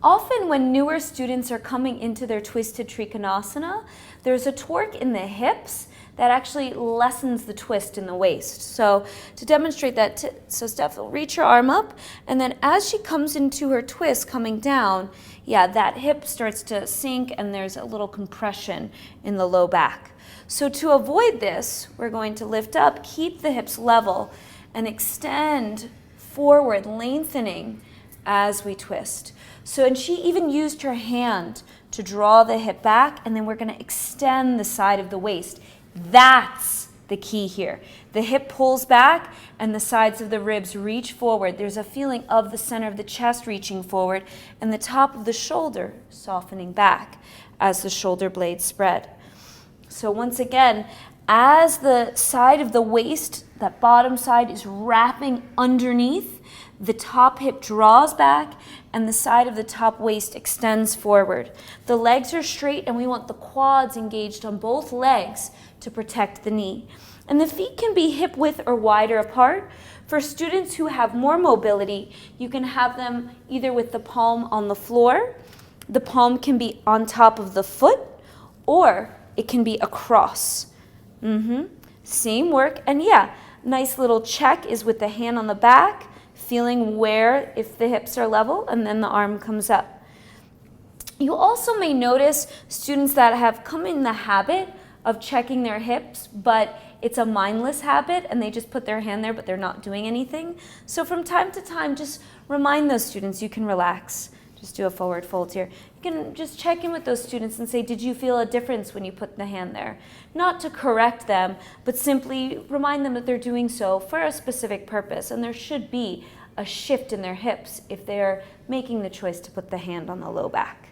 Often when newer students are coming into their twisted Trikonasana, there's a torque in the hips that actually lessens the twist in the waist. So to demonstrate that, so Steph will reach her arm up, and then as she comes into her twist coming down, yeah, that hip starts to sink and there's a little compression in the low back. So to avoid this, we're going to lift up, keep the hips level, and extend forward, lengthening as we twist. So, and she even used her hand to draw the hip back, and then we're going to extend the side of the waist. That's the key here. The hip pulls back and the sides of the ribs reach forward. There's a feeling of the center of the chest reaching forward and the top of the shoulder softening back as the shoulder blades spread. So once again, as the side of the waist, that bottom side is wrapping underneath, the top hip draws back and the side of the top waist extends forward. The legs are straight and we want the quads engaged on both legs to protect the knee. And the feet can be hip width or wider apart. For students who have more mobility, you can have them either with the palm on the floor, the palm can be on top of the foot, or it can be across. Same work, and yeah, nice little check is with the hand on the back, feeling where, if the hips are level, and then the arm comes up. You also may notice students that have come in the habit of checking their hips, but it's a mindless habit and they just put their hand there but they're not doing anything. So from time to time, just remind those students you can relax. Just do a forward fold here. You can just check in with those students and say, did you feel a difference when you put the hand there? Not to correct them, but simply remind them that they're doing so for a specific purpose, and there should be a shift in their hips if they're making the choice to put the hand on the low back.